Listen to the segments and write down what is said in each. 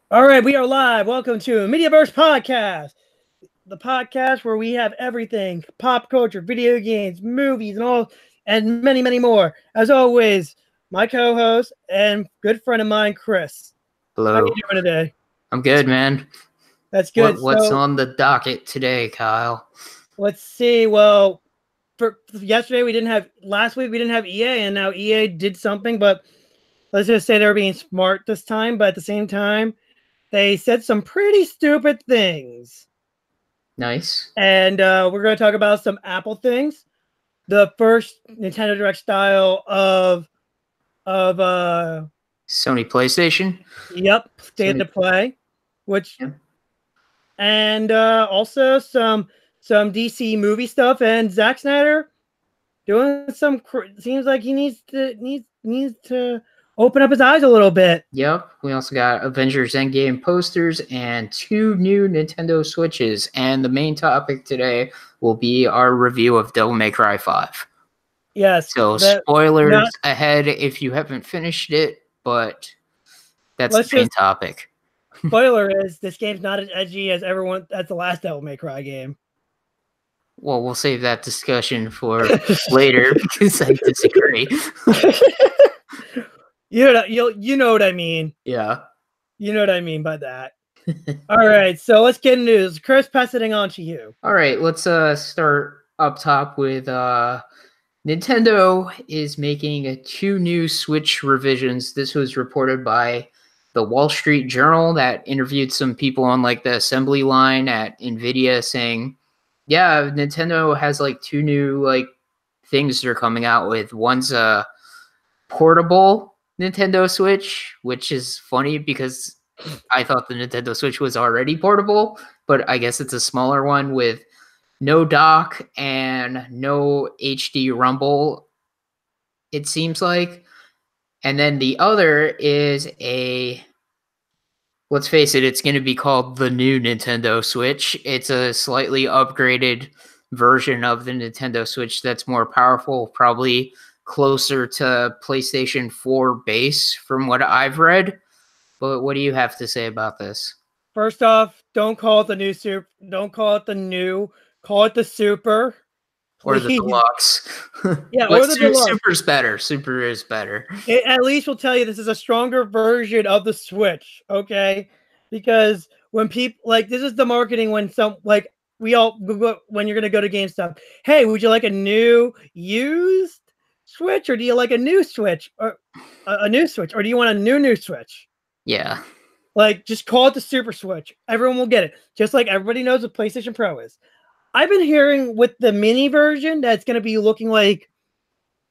All right, we are live. Welcome to Mediaverse Podcast, the podcast where we have everything pop culture, video games, movies, and all, and many, many more. As always, my co host and good friend of mine, Chris. How Hello. you doing today? I'm good, man. That's good. What's So on the docket today, Kyle? let's see. Well, for yesterday, last week we didn't have EA, and now EA did something, but let's just say they were being smart this time, but at the same time, they said some pretty stupid things. Nice. And we're going to talk about some Apple things. The first Nintendo Direct style of Sony PlayStation. State of Play, which Yep. and also some DC movie stuff, and Zack Snyder doing some seems like he needs to open up his eyes a little bit. Yep. We also got Avengers Endgame posters and 2 new Nintendo Switches. And the main topic today will be our review of Devil May Cry 5. Yes. So spoilers ahead if you haven't finished it, but that's the main topic. Spoiler is this game's not as edgy as the last Devil May Cry game. Well, we'll save that discussion for later because I disagree. You know what I mean. Yeah. You know what I mean by that. All right, so let's get into this. Chris, passing on to you. All right, let's start up top with Nintendo is making 2 new Switch revisions. This was reported by the Wall Street Journal that interviewed some people on like the assembly line at Nvidia saying, yeah, Nintendo has like 2 new like things they're coming out with. One's a portable Nintendo Switch, which is funny because I thought the Nintendo Switch was already portable, but I guess it's a smaller one with no dock and no HD rumble, it seems like. And then the other is let's face it, it's going to be called the new Nintendo Switch. It's a slightly upgraded version of the Nintendo Switch that's more powerful, probably closer to PlayStation 4 base from what I've read. But what do you have to say about this? First off, don't call it the new super. Don't call it the new. Call it the super. Or the deluxe. Yeah, or the deluxe. Super's better. Super is better. It at least will tell you this is a stronger version of the Switch, okay? Because when people like this is the marketing when when you're gonna go to GameStop, hey, would you like a new used Switch, or do you like a new Switch, or a new Switch, or do you want a new Switch? Yeah. Like, just call it the Super Switch. Everyone will get it. Just like everybody knows what PlayStation Pro is. I've been hearing with the mini version that's going to be looking like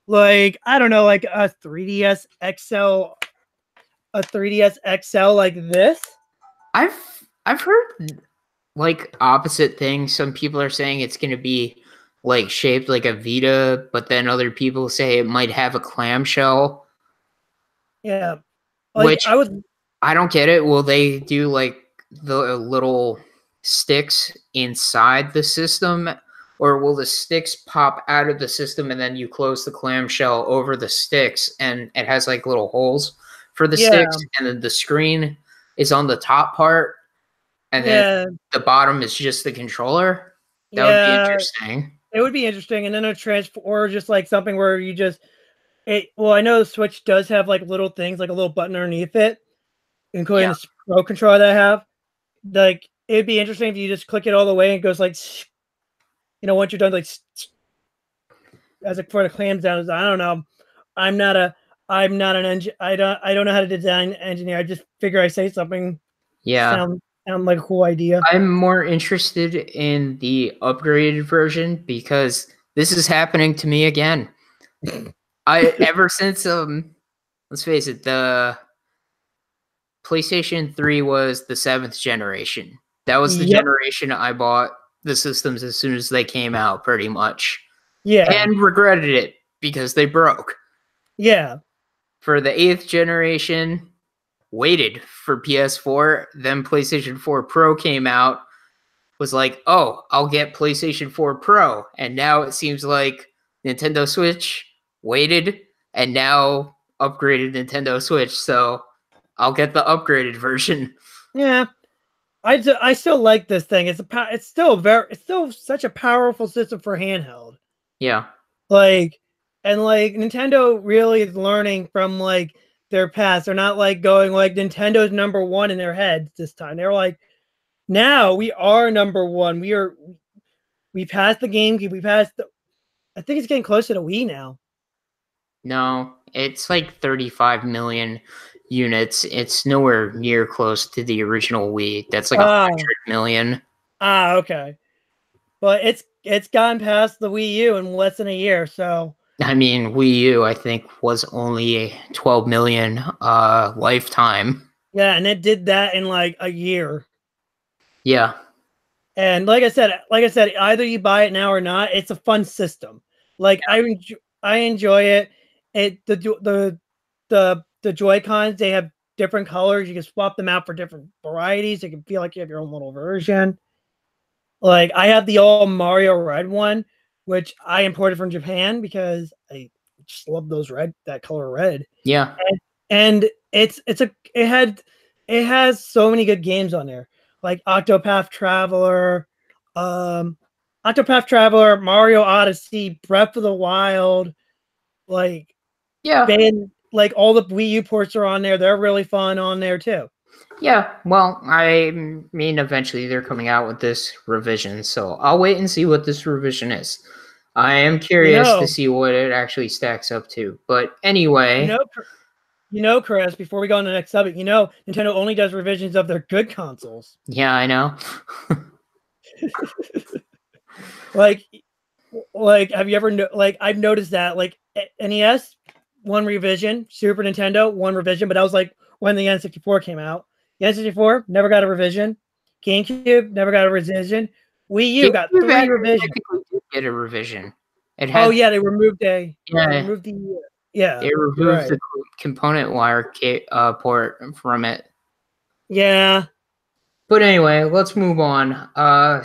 I don't know, like a 3DS XL, like this. I've heard like opposite things. Some people are saying it's going to be like shaped like a Vita, but then other people say it might have a clamshell. Yeah. Like, which I don't get it. Will they do like the little sticks inside the system, or will the sticks pop out of the system and then you close the clamshell over the sticks and it has like little holes for the sticks, and then the screen is on the top part and then the bottom is just the controller? That would be interesting. It would be interesting. And then a transfer, or just like something where you just well, I know the Switch does have like little things, like a little button underneath it, including the Pro controller that I have. Like, it'd be interesting if you just click it all the way and it goes like, once you're done, like, as it for the clams down. I don't know. I'm not an engineer. I don't know how to design engineer. I just figure I say something. Yeah. Sound like a cool idea. I'm more interested in the upgraded version because this is happening to me again. Ever since let's face it, the PlayStation 3 was the 7th generation. That was the generation I bought the systems as soon as they came out, pretty much. Yeah. And regretted it because they broke. Yeah. For the 8th generation, waited for PS4, then PlayStation 4 Pro came out, was like, oh, I'll get PlayStation 4 Pro. And now it seems like Nintendo Switch waited and now upgraded Nintendo Switch. So I'll get the upgraded version. Yeah, I still like this thing. It's still such a powerful system for handheld. Yeah. Like, and like Nintendo really is learning from like their past. They're not like going like Nintendo's number one in their heads this time. They're like, now we are number one. We passed the GameCube. I think it's getting close to the Wii now. No, it's like 35 million units. It's nowhere near close to the original Wii. That's like 100 million. Okay. But it's gone past the Wii U in less than a year, so I mean, Wii U, I think, was only 12 million lifetime. yeah, and it did that in like a year. Yeah. And like I said, either you buy it now or not. It's a fun system. Like I enjoy it. The Joy Cons, they have different colors. You can swap them out for different varieties. You can feel like you have your own little version. Like I have the all Mario Red one, which I imported from Japan because I just love that color red. Yeah. And it has so many good games on there, like Octopath Traveler, Mario Odyssey, Breath of the Wild, like Yeah. like all the Wii U ports are on there. They're really fun on there too. Yeah, well, I mean, eventually they're coming out with this revision, so I'll wait and see what this revision is. I am curious to see what it actually stacks up to. But anyway, Chris, before we go on to the next subject, Nintendo only does revisions of their good consoles. Yeah, I know. like have you ever I've noticed that like NES one revision, Super Nintendo one revision, but that was like when the N64 came out. The N64 never got a revision. GameCube never got a revision. Wii U got 3 revisions. Get a revision. They removed They removed the component wire port from it. Yeah. But anyway, let's move on.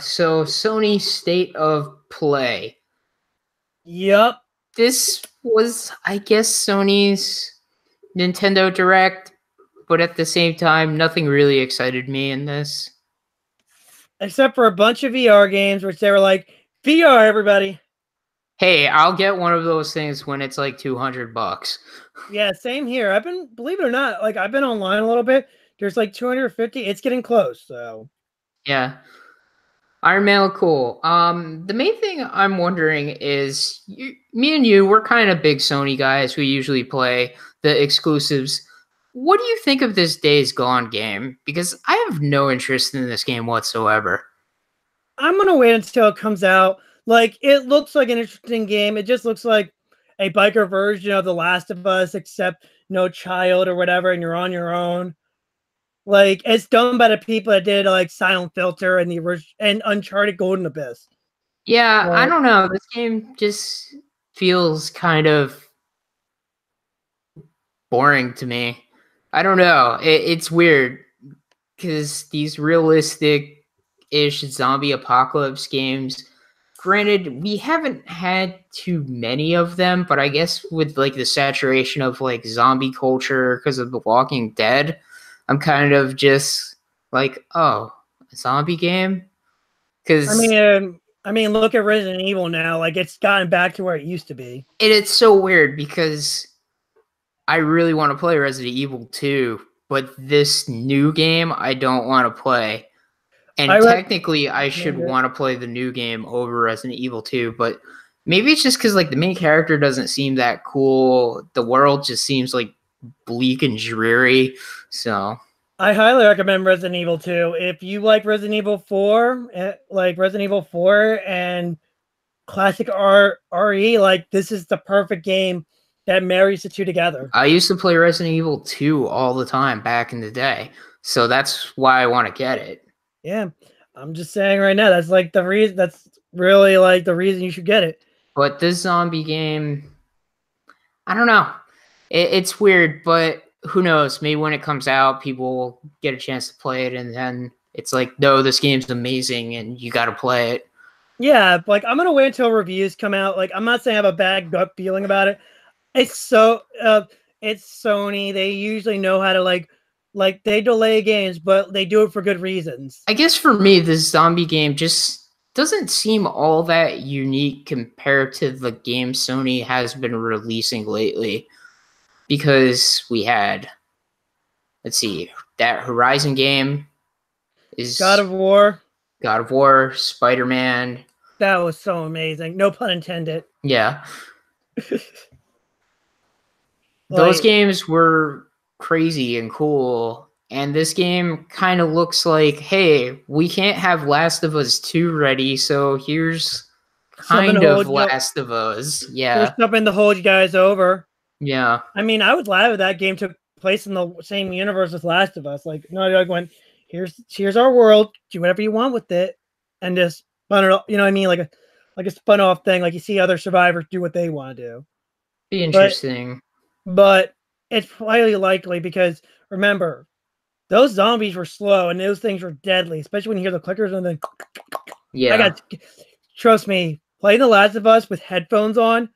So Sony State of Play. Yep. This was, I guess, Sony's Nintendo Direct, but at the same time, nothing really excited me in this. Except for a bunch of VR games, which they were like, VR, everybody. Hey, I'll get one of those things when it's like $200. Yeah, same here. Believe it or not, like I've been online a little bit. There's like 250. It's getting close, so. Yeah. Iron Man look cool. The main thing I'm wondering is, me and you, we're kind of big Sony guys who usually play the exclusives. What do you think of this Days Gone game? Because I have no interest in this game whatsoever. I'm going to wait until it comes out. Like, it looks like an interesting game. It just looks like a biker version of The Last of Us, except no child or whatever, and you're on your own. Like, it's done by the people that did like Silent Filter and and Uncharted Golden Abyss. Yeah, I don't know. This game just feels kind of boring to me. I don't know. It's weird because these realistic-ish zombie apocalypse games, granted, we haven't had too many of them, but I guess with like the saturation of like zombie culture because of The Walking Dead, I'm kind of just like, oh, a zombie game? Because I mean, look at Resident Evil now. Like, it's gotten back to where it used to be. And it's so weird because I really want to play Resident Evil 2, but this new game I don't want to play. And technically, I should want to play the new game over Resident Evil 2, but maybe it's just because like the main character doesn't seem that cool. The world just seems like bleak and dreary. So I highly recommend Resident Evil 2. If you like Resident Evil 4, and classic RE, like this is the perfect game that marries the two together. I used to play Resident Evil 2 all the time back in the day, so that's why I want to get it. Yeah, I'm just saying right now, that's like the reason. That's really like the reason you should get it. But this zombie game, I don't know. It's weird, but who knows? Maybe when it comes out, people will get a chance to play it, and then it's like, no, this game's amazing, and you got to play it. Yeah, like I'm gonna wait until reviews come out. Like I'm not saying I have a bad gut feeling about it. It's Sony. They usually know how to like Like they delay games, but they do it for good reasons. I guess for me, this zombie game just doesn't seem all that unique compared to the game Sony has been releasing lately. Because we had, let's see, that Horizon game is God of War. God of War, Spider-Man. That was so amazing. No pun intended. Yeah. Those Like, games were crazy and cool. And this game kind of looks like, hey, we can't have Last of Us 2 ready, so here's something to kind of hold you. Last of Us. Here's Yeah. something to hold you guys over. Yeah. I mean, I was glad that game took place in the same universe as Last of Us. Like, Naughty Dog went, here's our world. Do whatever you want with it, and just spun it. You know what I mean? Like a spun off thing. Like you see other survivors do what they want to do. Be interesting. But it's highly likely because remember, those zombies were slow and those things were deadly, especially when you hear the clickers and then. Yeah. Trust me, playing The Last of Us with headphones on,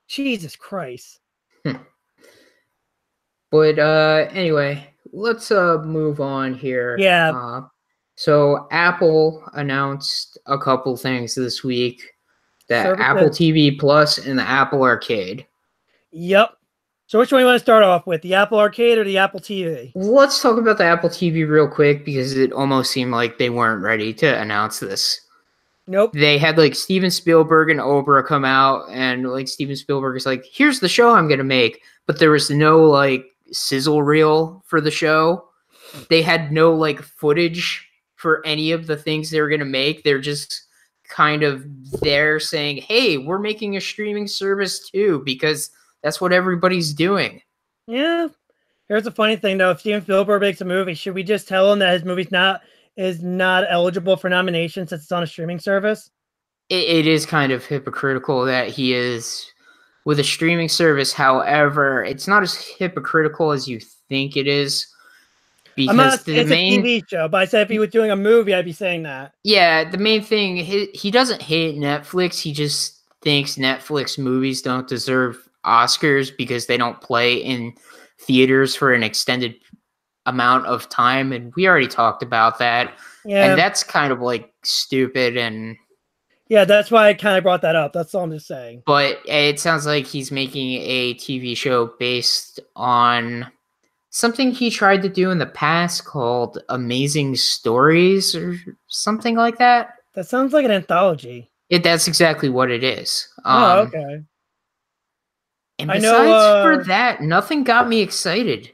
Jesus Christ. But anyway, let's move on here. Yeah. So Apple announced a couple things this week. The Services. Apple TV Plus and the Apple Arcade. Yep. So which one do you want to start off with, the Apple Arcade or the Apple TV? Let's talk about the Apple TV real quick because it almost seemed like they weren't ready to announce this. Nope. They had like Steven Spielberg and Oprah come out, and like Steven Spielberg is like, here's the show I'm going to make. But there was no like sizzle reel for the show. They had no like footage for any of the things they were going to make. They're just kind of there saying, hey, we're making a streaming service too, because that's what everybody's doing. Yeah. Here's the funny thing though. If Steven Spielberg makes a movie, should we just tell him that his movie's is not eligible for nomination since it's on a streaming service? It is kind of hypocritical that he is with a streaming service. However, it's not as hypocritical as you think it is. Because it's a TV show, but I said if he was doing a movie, I'd be saying that. Yeah, the main thing, he doesn't hate Netflix. He just thinks Netflix movies don't deserve Oscars because they don't play in theaters for an extended amount of time. And we already talked about that. Yeah. And that's kind of like stupid. And yeah, that's why I kind of brought that up. That's all I'm just saying. But it sounds like he's making a TV show based on something he tried to do in the past called Amazing Stories or something like that. That sounds like an anthology. That's exactly what it is. Okay. And besides for that, nothing got me excited.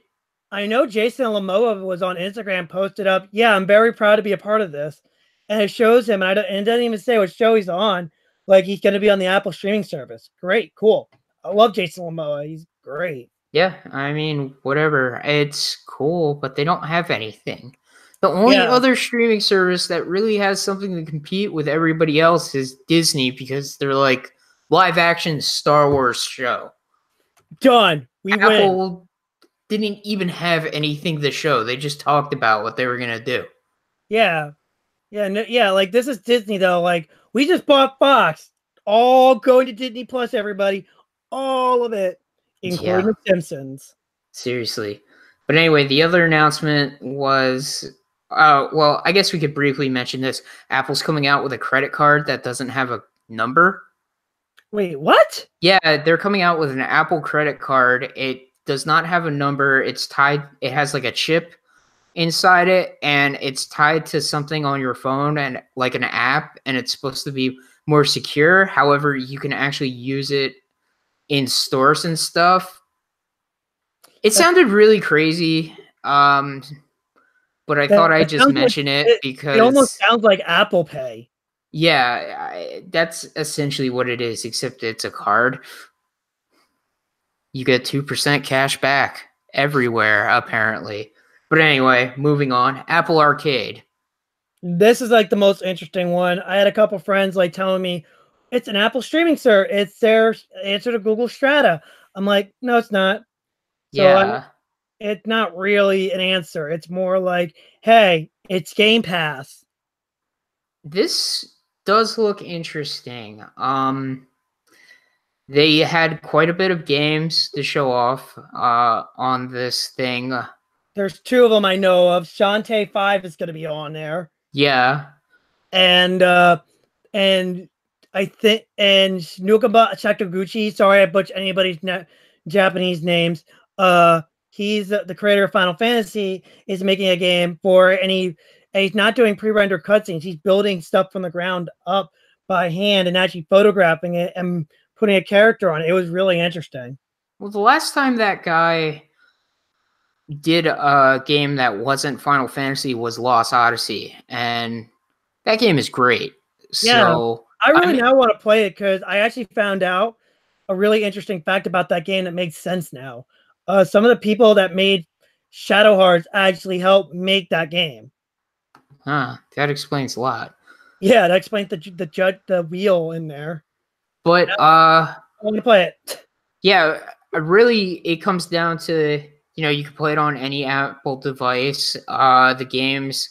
I know Jason Momoa was on Instagram, posted up, yeah, I'm very proud to be a part of this. And it shows him, and it doesn't even say what show he's on. Like, he's going to be on the Apple streaming service. Great, cool. I love Jason Momoa. He's great. Yeah, I mean, whatever. It's cool, but they don't have anything. The only other streaming service that really has something to compete with everybody else is Disney because they're like live action Star Wars show. Done. Apple didn't even have anything to show. They just talked about what they were going to do. Yeah. Yeah, no, yeah, like this is Disney though. Like we just bought Fox. All going to Disney Plus, everybody. All of it. Including The Simpsons. Seriously. But anyway, the other announcement was, well, I guess we could briefly mention this. Apple's coming out with a credit card that doesn't have a number. Wait, what? Yeah, they're coming out with an Apple credit card. It does not have a number. It's tied. It has like a chip inside it, and it's tied to something on your phone and like an app, and it's supposed to be more secure. However, you can actually use it in stores and stuff. It sounded really crazy, but I thought I'd just mention it because it almost sounds like Apple Pay. Yeah, that's essentially what it is, except it's a card. You get 2% cash back everywhere, apparently. But anyway, moving on. Apple Arcade. This is like the most interesting one. I had a couple friends like telling me, it's an Apple streaming service. It's their answer to Google Strata. I'm like, no, it's not. So yeah. It's not really an answer. It's more like, hey, it's Game Pass. This does look interesting. They had quite a bit of games to show off on this thing. There's two of them I know of. Shantae 5 is going to be on there. Yeah. And I think and Nukaba Sakaguchi, sorry I butchered anybody's Japanese names. He's the creator of Final Fantasy, is making a game and he's not doing pre-rendered cutscenes. He's building stuff from the ground up by hand and actually photographing it and putting a character on it. It was really interesting. Well, the last time that guy did a game that wasn't Final Fantasy was Lost Odyssey, and that game is great. So I really now want to play it because I actually found out a really interesting fact about that game that makes sense now. Some of the people that made Shadow Hearts actually helped make that game. Huh, that explains a lot. Yeah, that explains the wheel in there. But I want to play it. Yeah, really, it comes down to, you can play it on any Apple device. The games,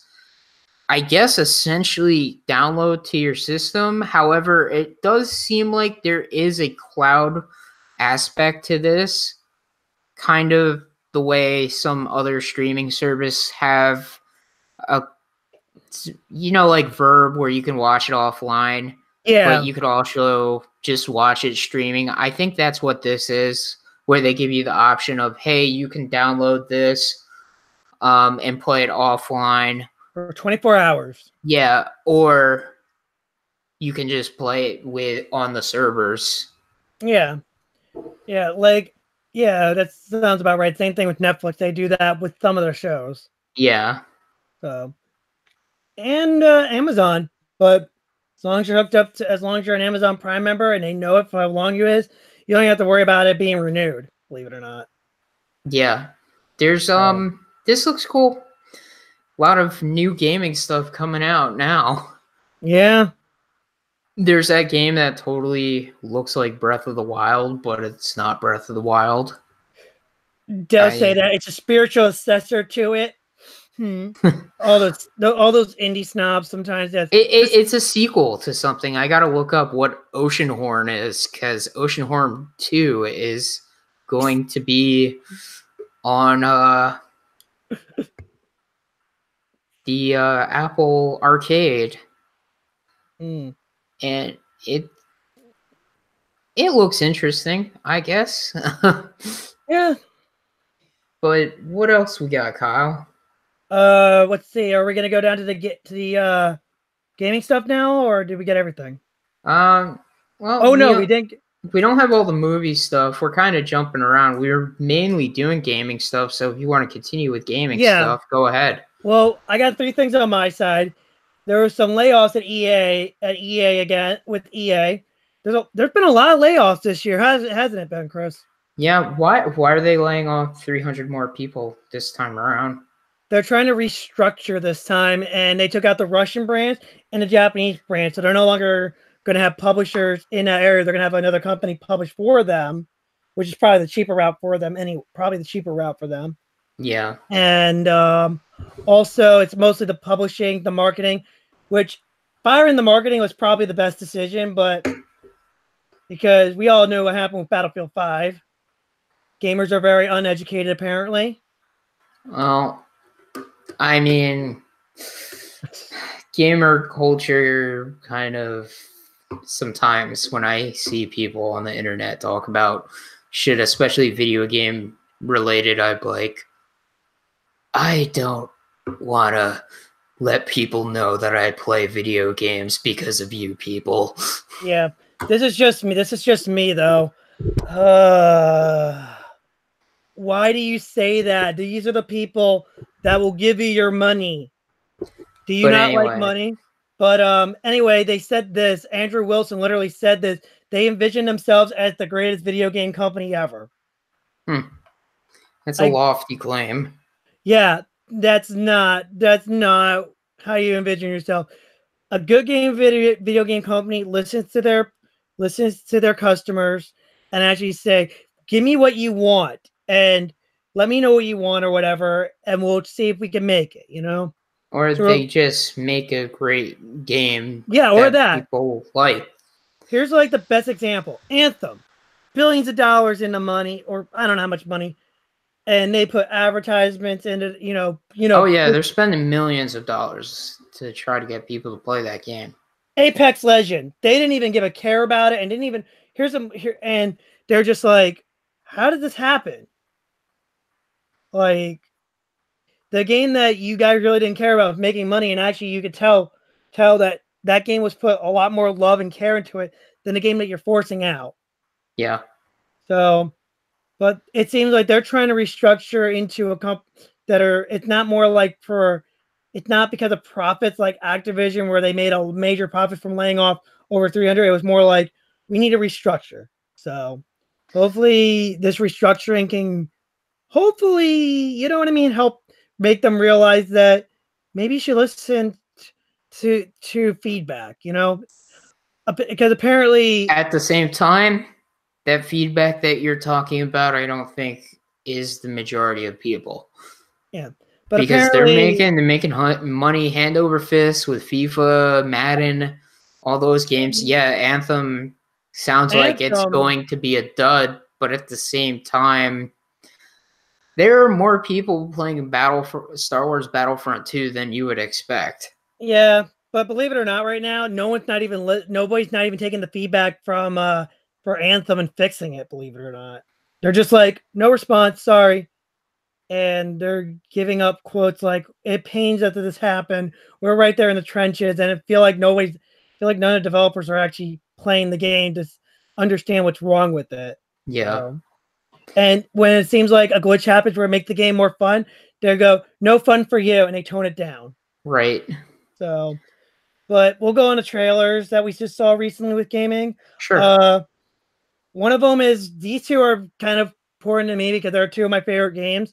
I guess, essentially download to your system. However, it does seem like there is a cloud aspect to this, kind of the way some other streaming service have like Verb, where you can watch it offline. Yeah. But you could also just watch it streaming. I think that's what this is, where they give you the option of, hey, you can download this and play it offline. For 24 hours. Yeah, or you can just play it on the servers. Yeah. Yeah, that sounds about right. Same thing with Netflix. They do that with some of their shows. Yeah. So, and Amazon, but as long as you're hooked up as long as you're an Amazon Prime member and they know it for how long you is, you don't have to worry about it being renewed, believe it or not. Yeah. There's this looks cool. A lot of new gaming stuff coming out now. Yeah. There's that game that totally looks like Breath of the Wild, but it's not Breath of the Wild. They'll say that it's a spiritual successor to it. all those indie snobs sometimes. It's a sequel to something. I gotta look up what Oceanhorn is, because Oceanhorn 2 is going to be on the Apple Arcade, and it looks interesting, I guess. Yeah. But what else we got, Kyle? Let's see. Are we gonna go down to the gaming stuff now, or did we get everything? Well, we didn't. We don't have all the movie stuff. We're kind of jumping around. We're mainly doing gaming stuff, so if you want to continue with gaming stuff, go ahead. Well, I got 3 things on my side. There were some layoffs at EA again with EA. There's been a lot of layoffs this year, hasn't it been, Chris? Yeah. Why are they laying off 300 more people this time around? They're trying to restructure this time, and they took out the Russian branch and the Japanese branch, so they're no longer going to have publishers in that area. They're going to have another company publish for them, which is probably the cheaper route for them. Yeah. And also, it's mostly the publishing, the marketing, which firing the marketing was probably the best decision, but because we all know what happened with Battlefield 5. Gamers are very uneducated, apparently. Well, I mean, gamer culture kind of, sometimes when I see people on the internet talk about shit, especially video game related, I'm like, I don't want to let people know that I play video games because of you people. Yeah, this is just me though. Why do you say that? These are the people that will give you your money. Do you not like money? But anyway, they said this. Andrew Wilson literally said this. They envision themselves as the greatest video game company ever. That's a lofty claim. Yeah, that's not how you envision yourself. A good video game company listens to their customers and actually say, "Give me what you want and let me know what you want or whatever, and we'll see if we can make it." Or so they just make a great game. Yeah, or that people like. Here's like the best example: Anthem, billions of dollars in the money, or I don't know how much money. and they put advertisements into Oh yeah, they're spending millions of dollars to try to get people to play that game. Apex Legend. They didn't even give a care about it, and didn't even and they're just like, how did this happen? Like the game that you guys really didn't care about making money, and actually you could tell that game was put a lot more love and care into it than the game that you're forcing out. Yeah. So, but it seems like they're trying to restructure into a comp that are. It's not more like for. It's not because of profits like Activision where they made a major profit from laying off over 300. It was more like we need to restructure. So, hopefully this restructuring can hopefully, you know what I mean, help make them realize that maybe you should listen to feedback, because apparently At the same time, that feedback that you're talking about, I don't think is the majority of people. Yeah, but because they're making money hand over fist with FIFA, Madden, all those games. Yeah, Anthem sounds like it's going to be a dud, but at the same time, there are more people playing Star Wars Battlefront 2 than you would expect. Yeah, but believe it or not, right now, nobody's not even taking the feedback from for Anthem and fixing it. Believe it or not, they're just like, no response, sorry, and they're giving up quotes like, "It pains that this happened. We're right there in the trenches," and I feel like none of the developers are actually playing the game to understand what's wrong with it. Yeah. So, and when it seems like a glitch happens where it makes the game more fun, they go, "No fun for you," and they tone it down. Right. So, but we'll go on the trailers that we just saw recently with gaming. Sure. One of them is these two are kind of important to me because they're two of my favorite games.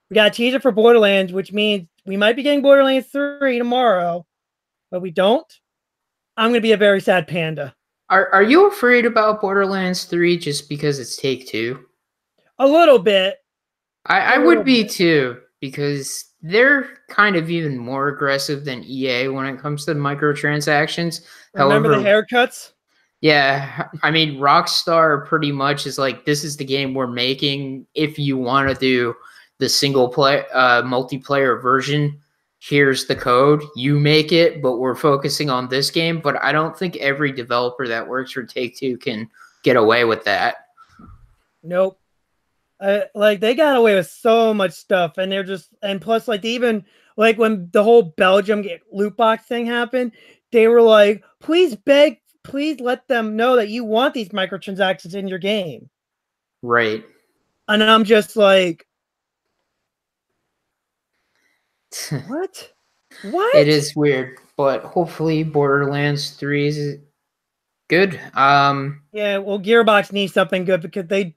We got a teaser for Borderlands, which means we might be getting Borderlands 3 tomorrow, but we don't. I'm going to be a very sad panda. Are you afraid about Borderlands 3 just because it's Take-Two? A little bit. I would be too, because they're kind of even more aggressive than EA when it comes to microtransactions. Remember the haircuts? Yeah, I mean, Rockstar pretty much is like, this is the game we're making. If you want to do the multiplayer version, here's the code. You make it, but we're focusing on this game. But I don't think every developer that works for Take-Two can get away with that. Nope. Like they got away with so much stuff, and plus like even like when the whole Belgium loot box thing happened, they were like, please let them know that you want these microtransactions in your game. Right. And I'm just like, what? It is weird, but hopefully Borderlands 3 is good. Yeah, well, Gearbox needs something good because they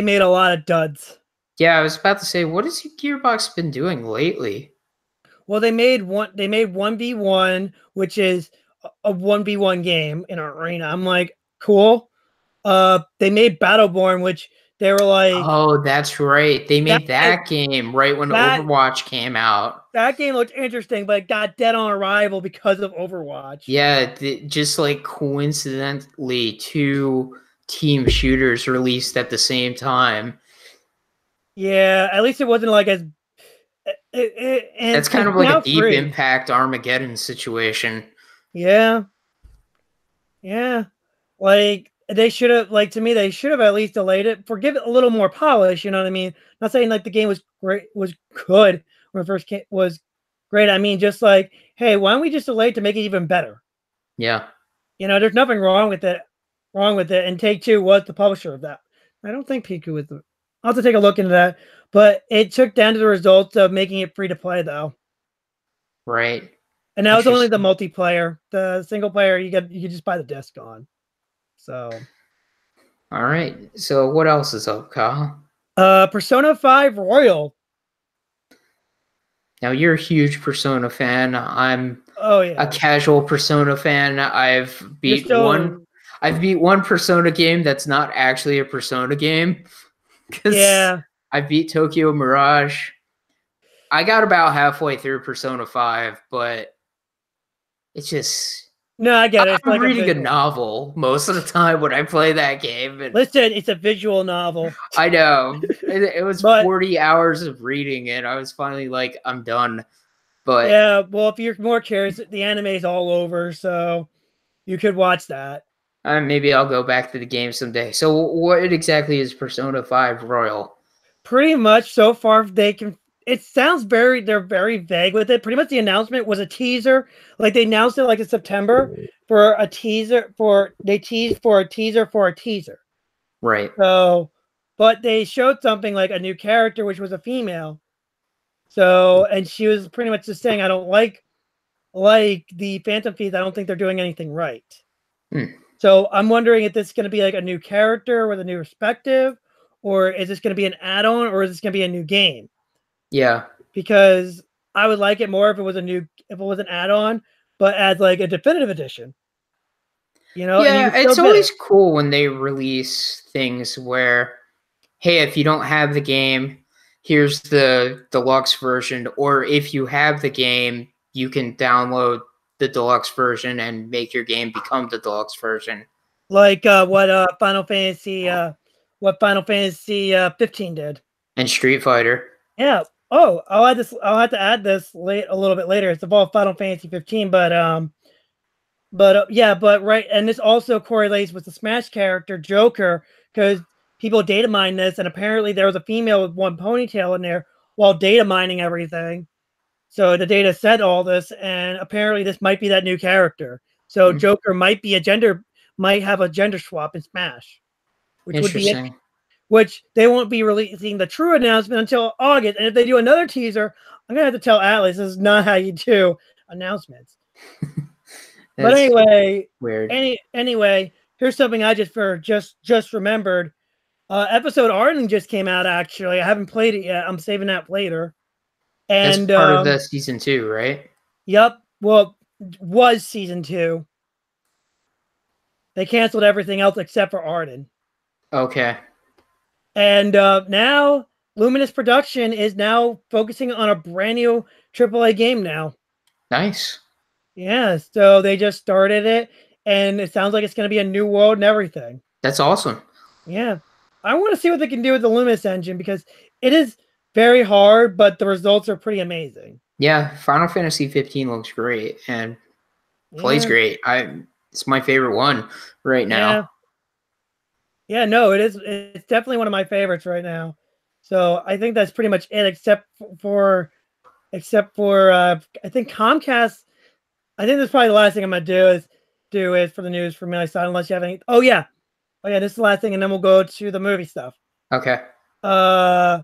made a lot of duds. Yeah, I was about to say, what has Gearbox been doing lately? Well, they made 1v1, which is a 1v1 game in an arena. I'm like, cool. They made Battleborn, which they were like, oh, that's right. They made that game right when Overwatch came out. That game looked interesting, but it got dead on arrival because of Overwatch. Yeah, just like coincidentally, two team shooters released at the same time. Yeah, at least it wasn't like as. That's kind of like a Deep Impact Armageddon situation. Yeah. Yeah. Like they should have, like, to me, they should have at least delayed it for give it a little more polish. You know what I mean? Not saying like the game was great, was good when it first came, was great. I mean, just like, hey, why don't we just delay it to make it even better? Yeah. There's nothing wrong with it. And Take-Two was the publisher of that. I don't think Piku was the. I'll have to take a look into that. But it took down to the results of making it free to play, though. Right. And that was only the multiplayer. The single player, you could just buy the disc on. So. All right. So what else is up, Kyle? Persona 5 Royal. Now you're a huge Persona fan. I'm a casual Persona fan. I've beat one Persona game that's not actually a Persona game. Yeah. I beat Tokyo Mirage. I got about halfway through Persona 5, but it's just No, I get it. It's I'm like reading a visual. novel most of the time when I play that game. And Listen, it's a visual novel. I know it was But 40 hours of reading, and I was finally like, I'm done. But yeah, well, if you're more curious, the anime's all over, so you could watch that. maybe I'll go back to the game someday. So, what exactly is Persona 5 Royal? Pretty much so far, they can. It sounds they're very vague with it. Pretty much the announcement was a teaser. Like they announced it like in September for a teaser they teased for a teaser for a teaser. Right. So, but they showed something like a new character, which was a female. So, and she was pretty much just saying, I don't like the Phantom Thieves. I don't think they're doing anything right. Hmm. So I'm wondering if this is going to be like a new character with a new perspective, or is this going to be an add-on, or is this going to be a new game? Yeah. Because I would like it more if it was an add-on, but as like a definitive edition. You know, and you Yeah, would still it's get always it. cool when they release things where, hey, if you don't have the game, here's the deluxe version, or if you have the game, you can download the deluxe version and make your game become the deluxe version. Like what Final Fantasy 15 did. And Street Fighter. Yeah. Oh, I'll have to add this a little bit later. It's about Final Fantasy 15, but yeah, but right, and this also correlates with the Smash character Joker because people data mine this, and apparently there was a female with one ponytail in there while data mining everything. So the data said all this, and apparently this might be that new character. So Joker might have a gender swap in Smash, which would be it. Interesting. Which they won't be releasing the true announcement until August. And if they do another teaser, I'm gonna have to tell Atlas this is not how you do announcements. But anyway, weird. Anyway, here's something I just remembered. Episode Arden just came out. Actually, I haven't played it yet. I'm saving that for later. And that's part of the season 2, right? Yep. Well, was season 2. They canceled everything else except for Arden. Okay. And now Luminous Production is now focusing on a brand new AAA game now. Nice. Yeah, so they just started it, and it sounds like it's going to be a new world and everything. That's awesome. Yeah. I want to see what they can do with the Luminous engine because it is very hard, but the results are pretty amazing. Yeah, Final Fantasy 15 looks great and plays great. It's my favorite one right now. Yeah, no, it is. It's definitely one of my favorites right now. So I think that's pretty much it, except for I think Comcast. I think that's probably the last thing I'm gonna do is for the news for my side, unless you have any. Oh yeah, this is the last thing, and then we'll go to the movie stuff. Okay. So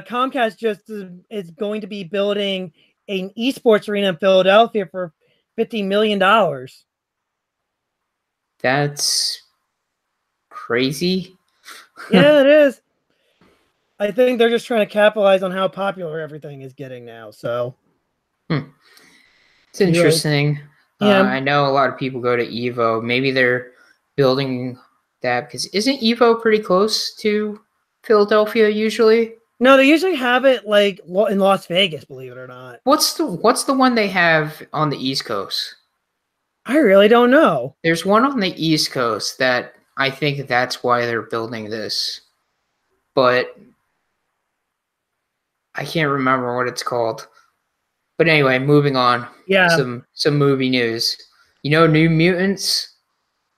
Comcast is going to be building an esports arena in Philadelphia for $50 million. That's crazy. Yeah, it is. I think they're just trying to capitalize on how popular everything is getting now. So it's interesting. Yeah. I know a lot of people go to Evo. Maybe they're building that because isn't Evo pretty close to Philadelphia usually? No, they usually have it like in Las Vegas, believe it or not. What's the one they have on the East Coast? I really don't know. There's one on the East Coast that I think that's why they're building this. But I can't remember what it's called. But anyway, moving on. Yeah. Some movie news. You know New Mutants?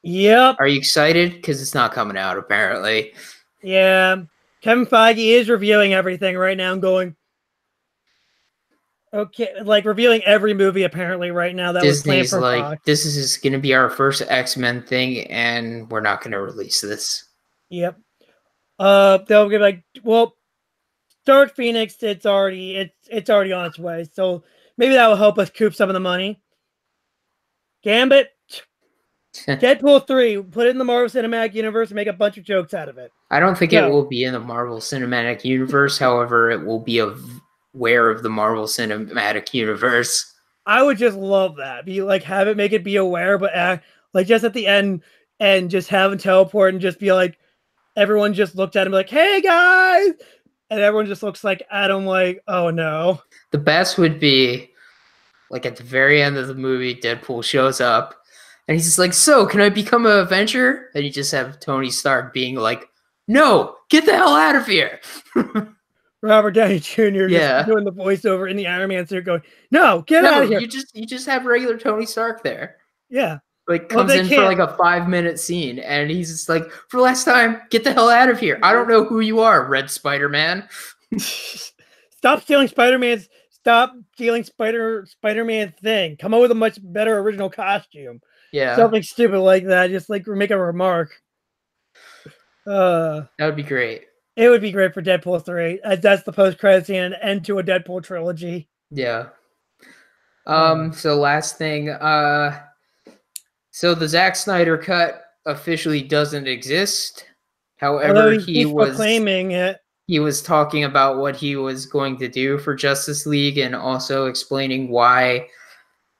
Yep. Are you excited? Because it's not coming out, apparently. Yeah. Kevin Feige is reviewing everything right now and going, okay, like reviewing every movie apparently right now that Disney's was planned for like, Fox. this is going to be our first X-Men thing, and we're not going to release this. Yep. They'll be like, well, Dark Phoenix, it's already on its way, so maybe that will help us coop some of the money. Gambit, Deadpool 3, put it in the Marvel Cinematic Universe and make a bunch of jokes out of it. I don't think it will be in the Marvel Cinematic Universe. However, it will be aware of the Marvel Cinematic Universe. I would just love that. Make it be aware, but act like just at the end and just have him teleport and just be like, everyone just looked at him like, hey guys, and everyone just looks like Adam like, oh no. The best would be like at the very end of the movie, Deadpool shows up and he's just like, "So, can I become an Avenger?" And you just have Tony Stark being like, "No, get the hell out of here." Robert Downey Jr. Yeah. just doing the voiceover in the Iron Man suit going, "No, get out of here." You just have regular Tony Stark there. Yeah. Like comes in for like a 5-minute scene and he's just like, "For last time, get the hell out of here. I don't know who you are, Red Spider-Man." Stop stealing Spider-Man's Spider-Man thing. Come up with a much better original costume. Yeah. Something stupid like that. Just like make a remark. That would be great. It would be great for Deadpool 3. That's the post-credits scene and end to a Deadpool trilogy. Yeah. So last thing, so the Zack Snyder cut officially doesn't exist. However, he's proclaiming it. He was talking about what he was going to do for Justice League and also explaining why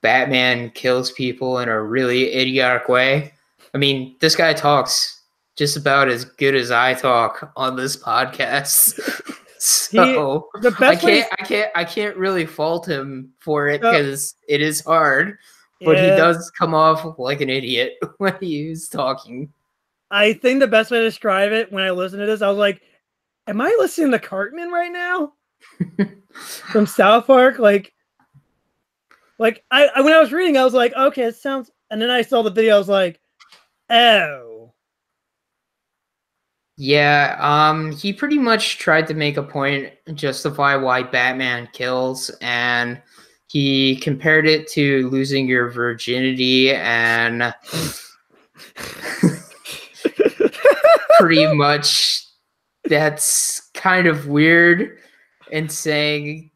Batman kills people in a really idiotic way. I mean, this guy talks just about as good as I talk on this podcast. So I can't really fault him for it because it is hard, but he does come off like an idiot when he's talking. I think the best way to describe it when I listen to this, I was like, am I listening to Cartman right now? From South Park? Like when I was reading, I was like, okay, it sounds, and then I saw the video, I was like, oh. Yeah, he pretty much tried to make a point, justify why Batman kills, and he compared it to losing your virginity and pretty much that's kind of weird and saying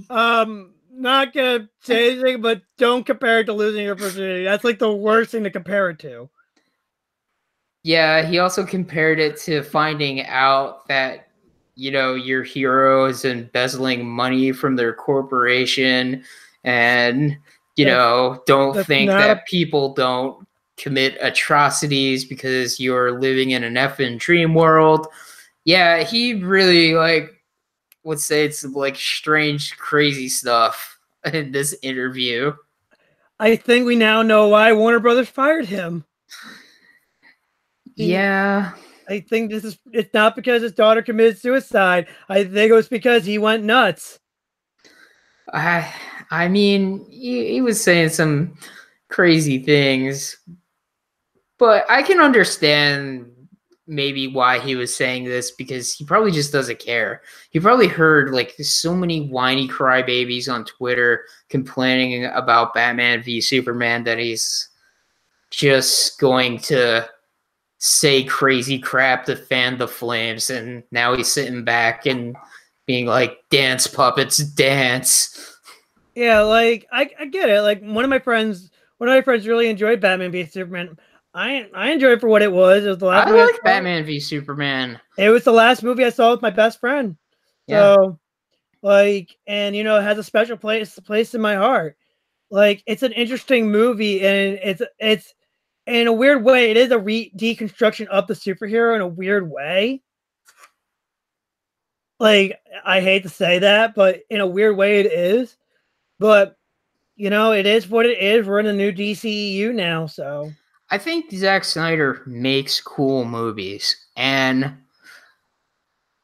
not gonna say anything, but don't compare it to losing your virginity. That's like the worst thing to compare it to. Yeah, he also compared it to finding out that, you know, your hero is embezzling money from their corporation and, you know, don't think that people don't commit atrocities because you're living in an effing dream world. Yeah, he really would say it's like strange, crazy stuff in this interview. I think we now know why Warner Brothers fired him. Yeah. I think it's not because his daughter committed suicide. I think it was because he went nuts. I mean, he was saying some crazy things, but I can understand maybe why he was saying this because he probably just doesn't care. He probably heard like so many whiny crybabies on Twitter complaining about Batman v Superman that he's just going to say crazy crap to fan the flames, and now he's sitting back and being like, "Dance, puppets, dance." Yeah, like I get it. Like one of my friends really enjoyed Batman v Superman. I enjoyed it for what it was. It was the last. I like Batman v Superman. It was the last movie I saw with my best friend. Yeah. So, like, and you know, it has a special place in my heart. Like, it's an interesting movie, and it's in a weird way, it is a deconstruction of the superhero in a weird way. Like, I hate to say that, but in a weird way it is. But, you know, it is what it is. We're in a new DCEU now, so. I think Zack Snyder makes cool movies. And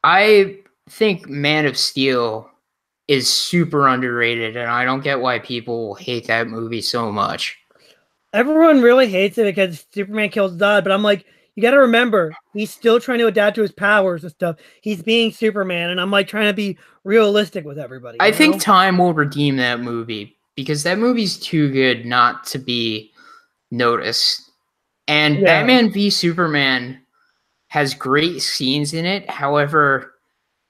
I think Man of Steel is super underrated, and I don't get why people hate that movie so much. Everyone really hates it because Superman kills Zod, but I'm like, you got to remember, he's still trying to adapt to his powers and stuff. He's being Superman, and I'm like trying to be realistic with everybody. I think time will redeem that movie because that movie's too good not to be noticed. And Batman v Superman has great scenes in it. However,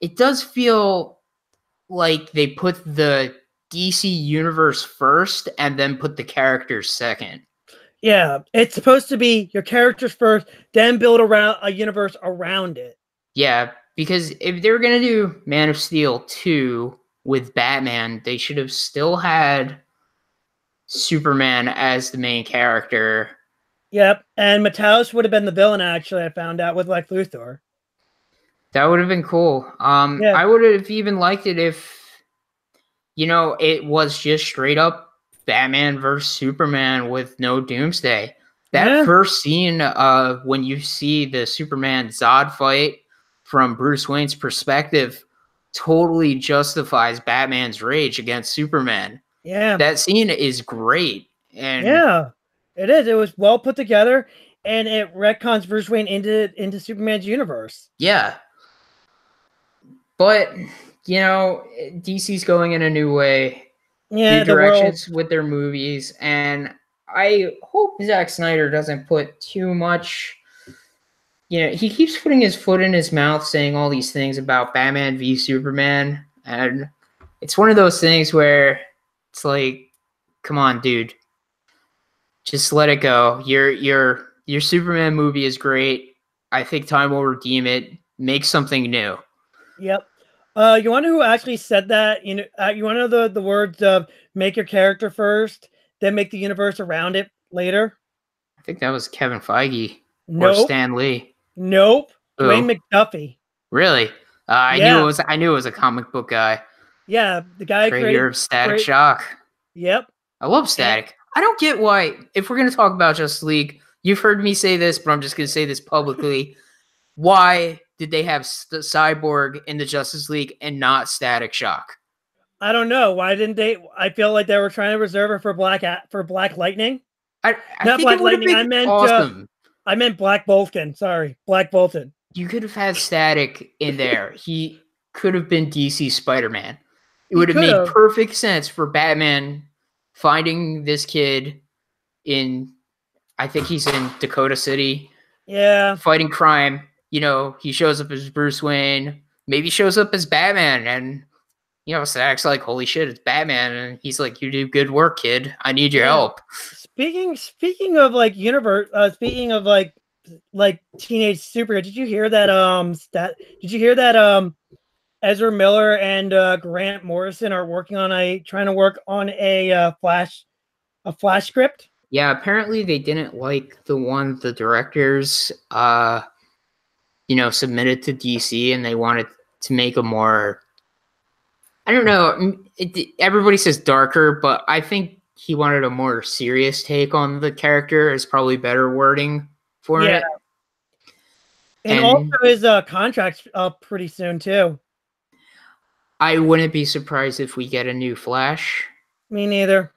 it does feel like they put the DC universe first and then put the characters second. Yeah, it's supposed to be your characters first, then build around a universe around it. Yeah, because if they were going to do Man of Steel 2 with Batman, they should have still had Superman as the main character. Yep, and Metalis would have been the villain, actually, I found out, with Lex Luthor. That would have been cool. I would have even liked it if, you know, it was just straight up Batman versus Superman with no Doomsday. That Yeah. first scene, when you see the Superman Zod fight from Bruce Wayne's perspective, totally justifies Batman's rage against Superman. Yeah. That scene is great. And Yeah. It is. It was well put together, and it retcons Bruce Wayne into Superman's universe. yeah. But, you know, DC's going in a new way. Yeah, New the world. directions with their movies, and I hope Zack Snyder doesn't put too much. You know, he keeps putting his foot in his mouth, saying all these things about Batman v Superman, and it's one of those things where it's like, come on, dude, just let it go. Your Superman movie is great. I think time will redeem it. Make something new. Yep. You wonder who actually said that? You know, you want to know the words of "make your character first, then make the universe around it later." I think that was Kevin Feige or Nope. Stan Lee. Nope. Who? Dwayne McDuffie. Really? I Yeah. knew it was a comic book guy. Yeah, the guy Creator of Static Shock. Yep. I love Static. I don't get why, if we're going to talk about Justice League, you've heard me say this, but I'm just going to say this publicly. Why did they have Cyborg in the Justice League and not Static Shock? I don't know. Why didn't they? I feel like they were trying to reserve her for Black Lightning. I Not think Black it would have Lightning. been awesome. I meant Black Bolton. Sorry, Black Bolton. You could have had Static in there. He could have been DC Spider-Man. It would have made perfect sense for Batman finding this kid in, I think he's in Dakota City. Yeah. Fighting crime. You know, he shows up as Bruce Wayne. Maybe shows up as Batman. And, you know, Static's like, holy shit, it's Batman. And he's like, you do good work, kid. I need your help. Speaking of like universe, speaking of like teenage superhero, did you hear that did you hear that Ezra Miller and Grant Morrison are trying to work on a Flash script? Yeah, apparently they didn't like the one the directors you know, submitted to DC, and they wanted to make a more, I don't know, everybody says darker, but I think he wanted a more serious take on the character is probably better wording for it. And also his contract's up pretty soon too. I wouldn't be surprised if we get a new Flash. Me neither.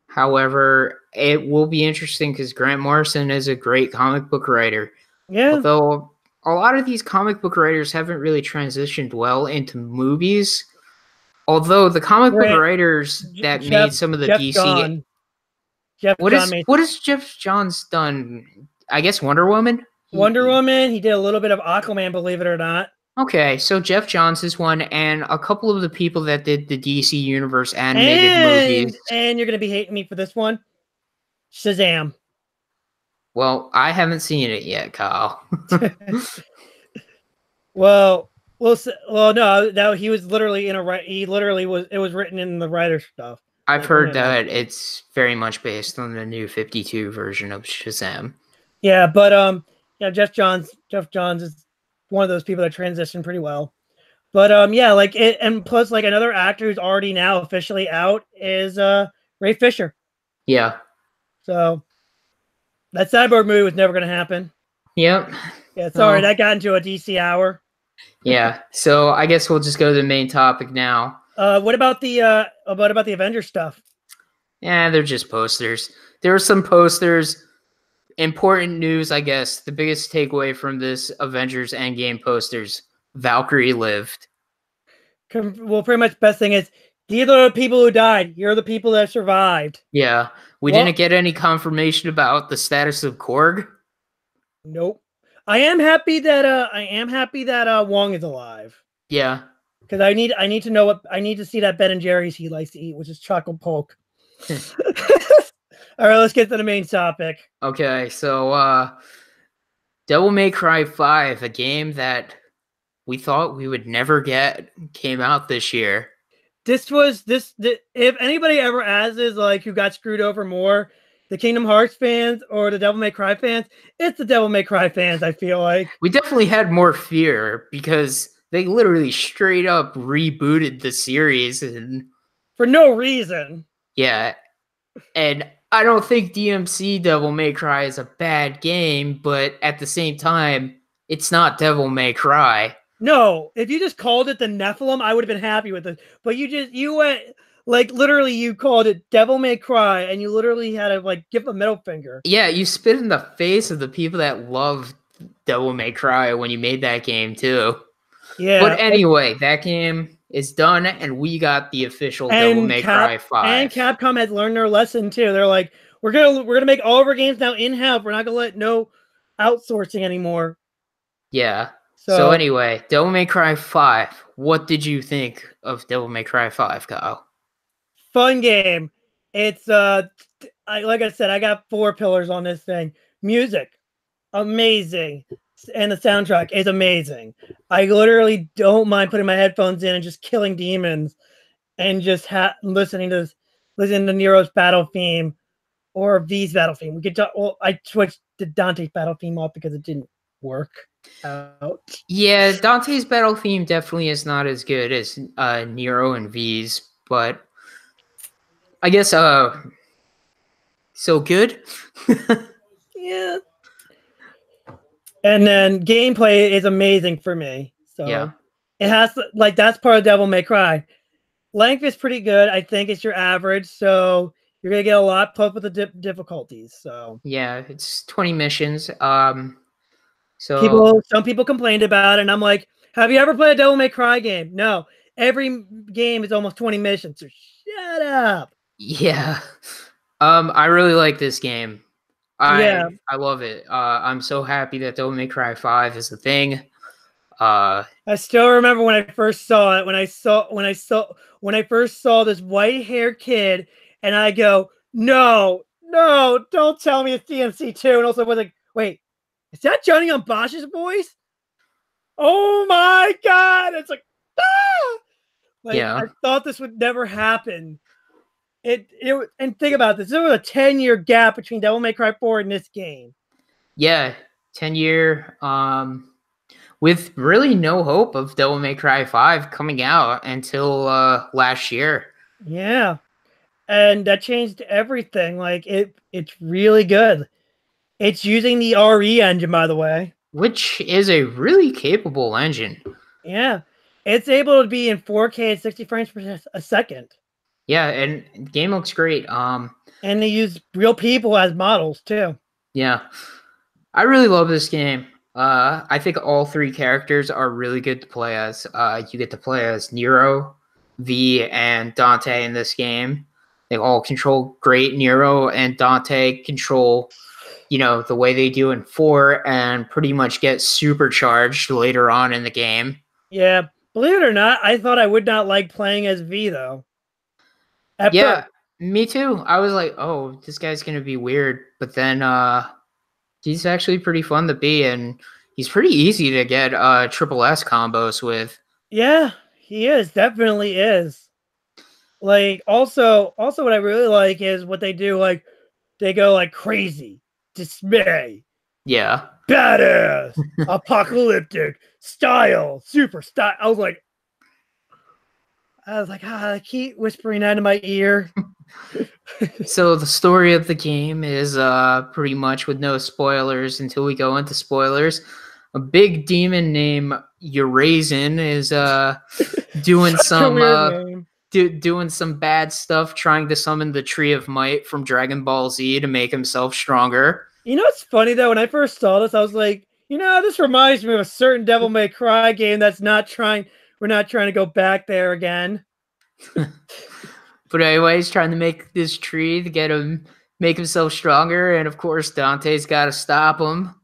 However, it will be interesting because Grant Morrison is a great comic book writer. Yeah. Although a lot of these comic book writers haven't really transitioned well into movies. Although the comic book writers that made some of the DC... What has Jeff Johns done? I guess Wonder Woman? Wonder Woman. He did a little bit of Aquaman, believe it or not. Okay, so Jeff Johns is one, and a couple of the people that did the DC Universe animated movies. And you're going to be hating me for this one. Shazam. Well, I haven't seen it yet, Kyle. Well, no, he was literally it was written in the writer stuff. I've heard that it's very much based on the new 52 version of Shazam. Yeah, but yeah, Jeff Johns is one of those people that transitioned pretty well. But yeah, like it, and plus like another actor who's already now officially out is Ray Fisher. Yeah. So that Cyborg movie was never going to happen. Yep. Yeah, sorry, that got into a DC hour. Yeah, so I guess we'll just go to the main topic now. What about the Avengers stuff? Yeah, they're just posters. There are some posters. Important news, I guess. The biggest takeaway from this Avengers Endgame posters: Valkyrie lived. Well, pretty much best thing is these are the people who died. You're the people that survived. Yeah, we didn't get any confirmation about the status of Korg. Nope. I am happy that Wong is alive. Yeah. Because I need to see that Ben and Jerry's he likes to eat, which is chocolate polk. All right, let's get to the main topic. Okay, so Devil May Cry 5, a game that we thought we would never get, came out this year. If anybody ever asks like who got screwed over more, the Kingdom Hearts fans or the Devil May Cry fans, it's the Devil May Cry fans, I feel like. We definitely had more fear because they literally straight up rebooted the series and for no reason. Yeah. And I don't think DMC Devil May Cry is a bad game, but at the same time, it's not Devil May Cry. No, if you just called it the Nephilim, I would have been happy with it. But you went like literally you called it Devil May Cry, and you literally had to like give a middle finger. Yeah, you spit in the face of the people that love Devil May Cry when you made that game too. Yeah. But anyway, that game is done, and we got the official Devil May Cry 5. And Capcom has learned their lesson too. They're like, we're gonna make all of our games now in-house. We're not gonna let no outsourcing anymore. Yeah. So anyway, Devil May Cry 5. What did you think of Devil May Cry 5, Kyle? Fun game. It's like I said, I got 4 pillars on this thing. Music, amazing. And the soundtrack is amazing. I literally don't mind putting my headphones in and just killing demons and just listening to Nero's battle theme or V's battle theme. We could I switched to Dante's battle theme off because it didn't work out. Yeah, Dante's battle theme definitely is not as good as Nero and V's, but I guess so good. Yeah. And then gameplay is amazing for me. So yeah, it has like that's part of Devil May Cry. Length is pretty good. I think it's your average, so you're gonna get a lot plus with the difficulties. So yeah, it's 20 missions. So some people complained about it, and I'm like, have you ever played a Devil May Cry game? No. Every game is almost 20 missions. So shut up. Yeah. I really like this game. I love it. I'm so happy that Devil May Cry 5 is a thing. I still remember when I first saw it. When I first saw this white-haired kid, and I go, no, don't tell me it's DMC2. And also was like, wait, is that Johnny on Bosch's voice? Oh my god! It's like, ah! Like I thought this would never happen. And think about this. There was a 10-year gap between Devil May Cry 4 and this game. Yeah, 10-year. With really no hope of Devil May Cry 5 coming out until last year. Yeah. And that changed everything. Like it's really good. It's using the RE engine, by the way. Which is a really capable engine. Yeah. It's able to be in 4K at 60 frames per second. Yeah, and the game looks great. And they use real people as models too. Yeah. I really love this game. I think all 3 characters are really good to play as. You get to play as Nero, V, and Dante in this game. They all control great. Nero and Dante control, the way they do in 4 and pretty much get supercharged later on in the game. Yeah. Believe it or not, I thought I would not like playing as V, though. Me too. I was like, oh, this guy's going to be weird. But then he's actually pretty fun to be, and he's pretty easy to get triple S combos with. Yeah, he is. Definitely is. Like, also what I really like is what they do. Like, they go like crazy, dismay. Yeah. Badass, apocalyptic, style, super style. I was like, I keep whispering that in my ear. So the story of the game is pretty much with no spoilers until we go into spoilers. A big demon named Urazen is doing some doing some bad stuff, trying to summon the Tree of Might from Dragon Ball Z to make himself stronger. You know what's funny though? When I first saw this, I was like, this reminds me of a certain Devil May Cry game that's not trying. We're not trying to go back there again. But anyway, he's trying to make this tree to make himself stronger, and of course Dante's got to stop him.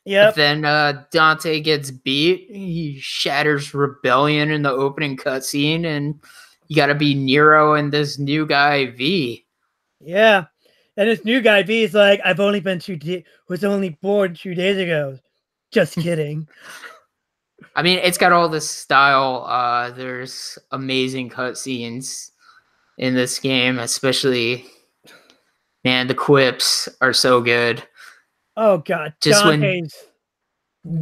Yeah. Then Dante gets beat. He shatters Rebellion in the opening cutscene, and you got to be Nero and this new guy V. Yeah, and this new guy V is like, I've only been was only born 2 days ago. Just kidding. I mean, it's got all this style. There's amazing cutscenes in this game, especially, man, the quips are so good. Oh God, just Dante's.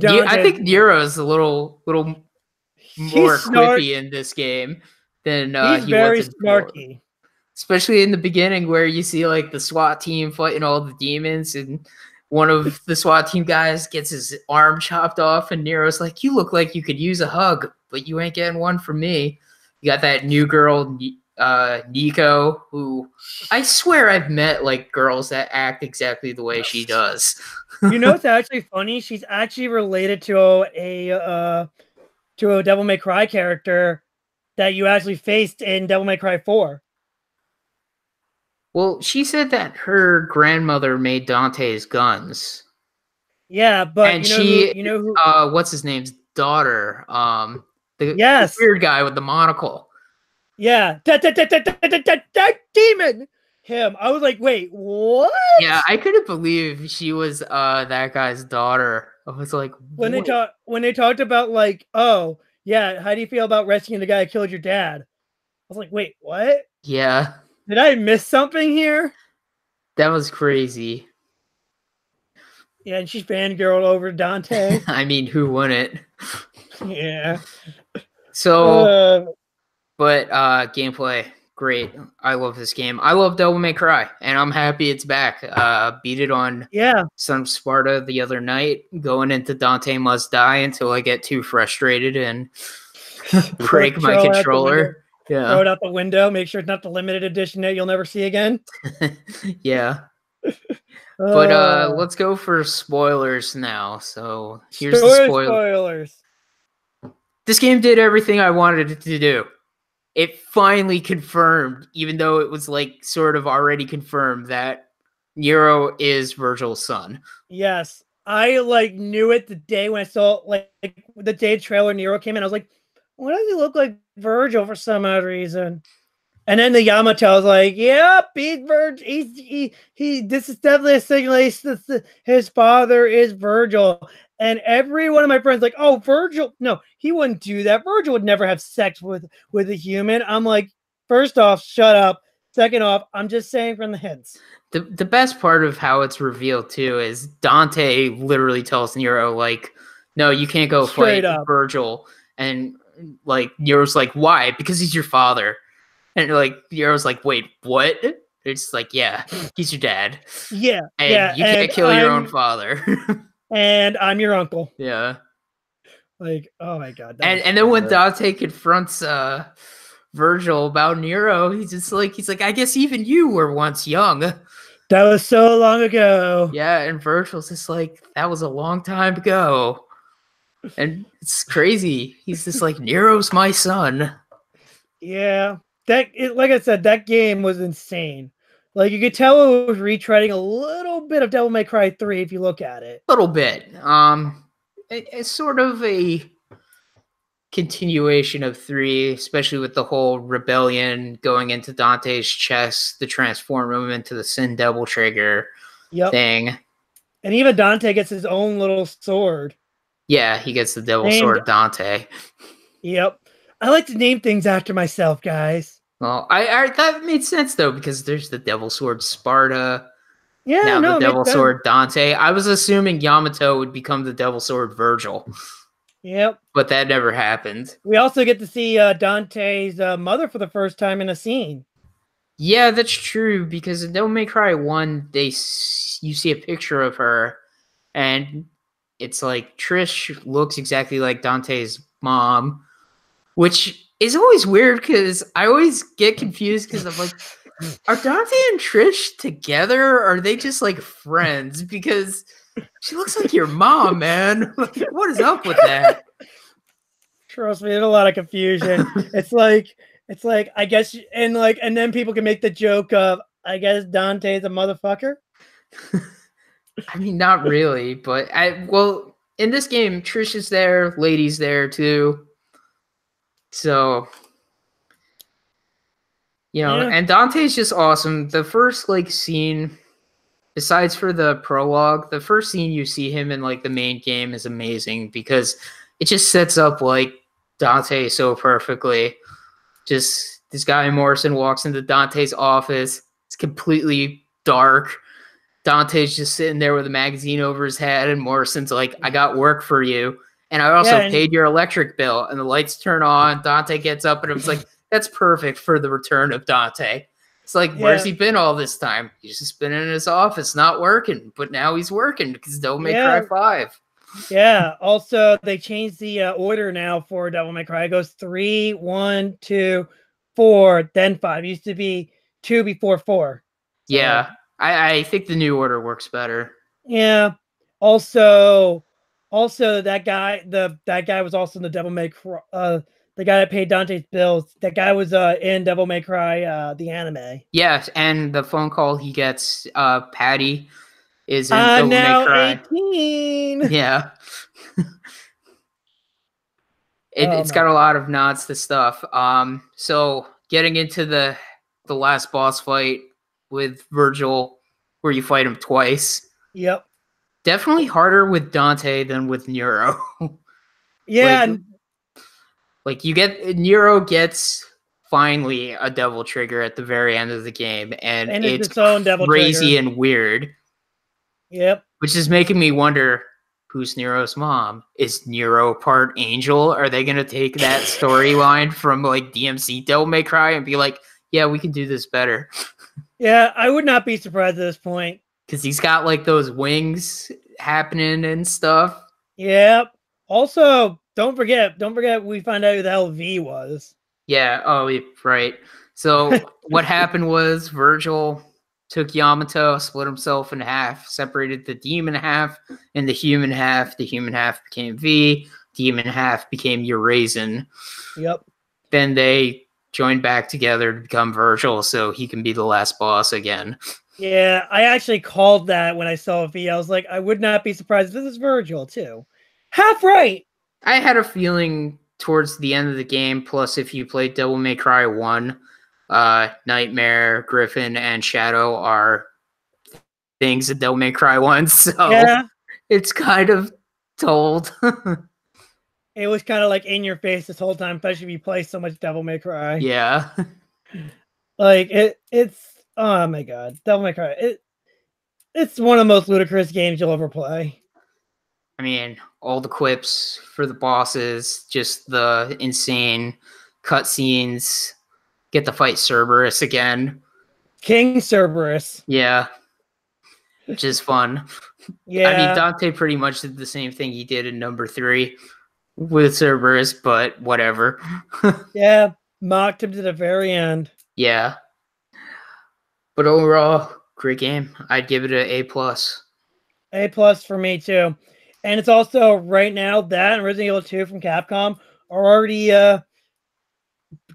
I think Nero's a little more quippy in this game than he's very snarky. especially in the beginning where you see like the SWAT team fighting all the demons, and one of the SWAT team guys gets his arm chopped off, and Nero's like, "You look like you could use a hug, but you ain't getting one from me." You got that new girl, Nico, who I swear I've met like girls that act exactly the way she does. You know, it's actually funny. She's actually related to a Devil May Cry character that you actually faced in Devil May Cry 4. Well, she said that her grandmother made Dante's guns. Yeah, but and you know who what's his name's daughter? The Yes. weird guy with the monocle. Yeah, that demon. Him. I was like, wait, what? Yeah, I couldn't believe she was that guy's daughter. I was like, when they talked about like, oh yeah, how do you feel about rescuing the guy who killed your dad? I was like, wait, what? Yeah. Did I miss something here? That was crazy. Yeah, and she's fangirled over Dante. I mean, who wouldn't? Yeah. So, but gameplay, great. I love this game. I love Devil May Cry, and I'm happy it's back. Beat it on Son of Sparta the other night, going into Dante Must Die until I get too frustrated and break my controller. Yeah. Throw it out the window. Make sure it's not the limited edition that you'll never see again. Yeah. But let's go for spoilers now. So here's the spoilers. This game did everything I wanted it to do. It finally confirmed, even though it was like sort of already confirmed, that Nero is Virgil's son. Yes. I like knew it the day when I saw like the day the trailer Nero came in. I was like, why does he look like Virgil for some odd reason? And then the Yamato was like, yep, he's Virgil. This is definitely a simulation. His father is Virgil. And every one of my friends like, oh, Virgil. No, he wouldn't do that. Virgil would never have sex with a human. I'm like, first off, shut up. Second off, I'm just saying from the hints. The best part of how it's revealed, too, is Dante literally tells Nero, like, no, you can't go fight Virgil. And like Nero's like, why? Because he's your father. And like Nero's like, wait, what? It's like, yeah, he's your dad. Yeah. And you can't kill your own father. And I'm your uncle. Yeah. Like, oh my god. And then when Dante confronts Virgil about Nero, he's like, I guess even you were once young. That was so long ago. Yeah, and Virgil's just like, that was a long time ago. And it's crazy. He's just like, Nero's my son. Yeah. Like I said, that game was insane. Like, you could tell it was retreading a little bit of Devil May Cry 3 if you look at it. A little bit. It's sort of a continuation of 3, especially with the whole rebellion going into Dante's chest to transform him into the Sin Devil Trigger thing. And even Dante gets his own little sword. Yeah, he gets the Devil Sword Dante. Yep. I like to name things after myself, guys. Well, I that made sense, though, because there's the Devil Sword Sparta. Yeah, now the Devil Sword Dante. I was assuming Yamato would become the Devil Sword Virgil. Yep. But that never happened. We also get to see Dante's mother for the first time in a scene. Yeah, that's true, because in Devil May Cry 1, you see a picture of her, and it's like Trish looks exactly like Dante's mom, which is always weird because I always get confused because I'm like, are Dante and Trish together? Or are they just like friends? Because she looks like your mom, man. What is up with that? Trust me, there's a lot of confusion. It's like I guess, and then people can make the joke of, I guess Dante's a motherfucker. I mean, not really, but well, in this game, Trish is there, Lady's there too. So, and Dante's just awesome. The first scene, besides for the prologue, the first scene you see him in the main game is amazing because it just sets up Dante so perfectly. Just this guy Morrison walks into Dante's office. It's completely dark. Dante's just sitting there with a magazine over his head, and Morrison's like, I got work for you. And I also paid your electric bill. And the lights turn on. Dante gets up, and it was like, that's perfect for the return of Dante. It's like, where's he been all this time? He's just been in his office, not working. But now he's working because Devil May Cry 5. Yeah. Also, they changed the order now for Devil May Cry. It goes 3, 1, 2, 4, then 5. It used to be 2 before 4. So, yeah, I think the new order works better. Yeah. Also, that guy was also in the Devil May Cry. The guy that paid Dante's bills. That guy was in Devil May Cry, the anime. Yes, and the phone call he gets, Patty, is in Devil now May Cry. 18. Yeah. It's got a lot of nods to stuff. So getting into the last boss fight with Virgil, where you fight him twice. Yep. Definitely harder with Dante than with Nero. Yeah. like you get Nero gets finally a devil trigger at the very end of the game, and it's its own devil crazy trigger. and weird. Yep. Which is making me wonder, who's Nero's mom? Is Nero part angel? Are they going to take that storyline from like DMC Devil May Cry and be like, yeah, we can do this better? Yeah, I would not be surprised at this point. Because he's got like those wings happening and stuff. Yep. Also, don't forget, we find out who the hell V was. Yeah, oh, right. So what happened was Virgil took Yamato, split himself in half, separated the demon half and the human half. The human half became V. Demon half became Urazen. Yep. Then they joined back together to become Virgil, so he can be the last boss again. Yeah, I actually called that when I saw V. I was like, I would not be surprised if this is Virgil too. Half right. I had a feeling towards the end of the game. Plus, if you played Devil May Cry 1, Nightmare, Griffin, and Shadow are things in Devil May Cry 1, so it's kind of told. It was kind of like in your face this whole time, especially if you play so much Devil May Cry. Yeah. Like it's oh my god, Devil May Cry. It's one of the most ludicrous games you'll ever play. I mean, all the quips for the bosses, just the insane cutscenes. Get to fight Cerberus again. King Cerberus. Yeah. Which is fun. Yeah. I mean, Dante pretty much did the same thing he did in number 3 with Cerberus, but whatever. Yeah. Mocked him to the very end. Yeah. But overall, great game. I'd give it an A+. A+ for me, too. And it's also, right now, that and Resident Evil 2 from Capcom are already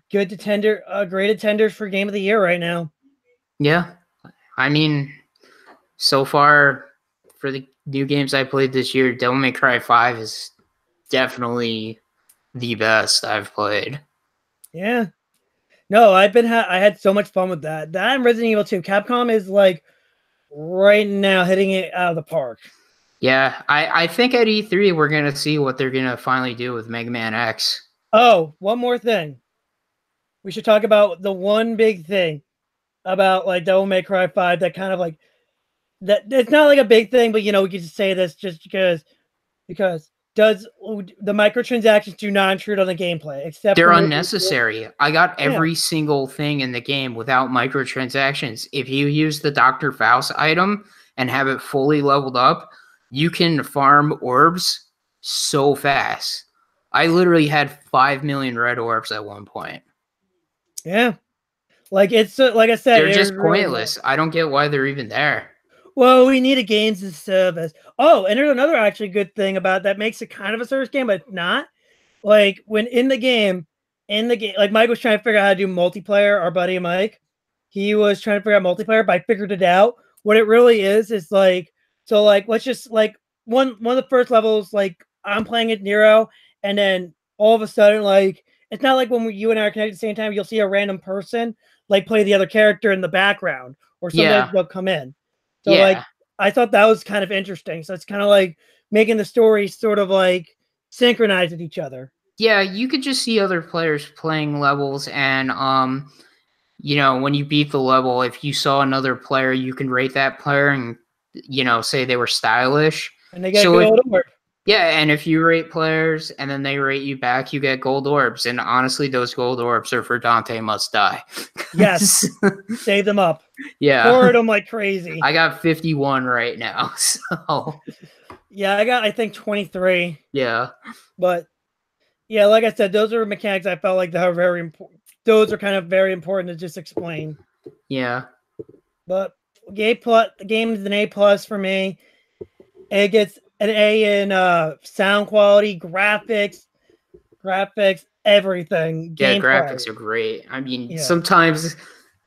great contenders for Game of the Year right now. Yeah. I mean, so far, for the new games I played this year, Devil May Cry 5 is definitely the best I've played. Yeah. No, I had so much fun with that. That and Resident Evil 2. Capcom is like right now hitting it out of the park. Yeah, I think at E3 we're going to see what they're going to finally do with Mega Man X. Oh, one more thing. We should talk about the one big thing about like Devil May Cry 5 that kind of like that it's not like a big thing, but we could just say this just because does the microtransactions do not intrude on the gameplay, except they're unnecessary. I got every single thing in the game without microtransactions. If you use the Dr. Faust item and have it fully leveled up, you can farm orbs so fast. I literally had 5 million red orbs at one point. Yeah. Like it's like I said, they're just pointless. I don't get why they're even there. Well, we need a games as a service. Oh, and there's another actually good thing about that makes it kind of a service game, but not. Like when in the game, like Mike was trying to figure out how to do multiplayer. Our buddy Mike, he was trying to figure out multiplayer, but I figured it out. What it really is like, so like let's just like one of the first levels, like I'm playing at Nero, and then all of a sudden, like it's not like when you and I are connected at the same time, you'll see a random person like play the other character in the background, or sometimes they'll come in. So like I thought that was kind of interesting. So it's kind of like making the story sort of like synchronize with each other. Yeah, you could just see other players playing levels, and when you beat the level, if you saw another player, you can rate that player and say they were stylish. And they get a good orb. Yeah, and if you rate players and then they rate you back, you get gold orbs. And honestly, those gold orbs are for Dante Must Die. Yes, save them up. Yeah. Hoard them like crazy. I got 51 right now. So, Yeah, I got, I think, 23. yeah. But yeah, like I said, those are mechanics I felt like that are very important. Those are kind of very important to just explain. Yeah. But the game is an A+ for me. It gets an A in sound quality, graphics, everything. Yeah, Gameplay. graphics are great. I mean, Yeah. sometimes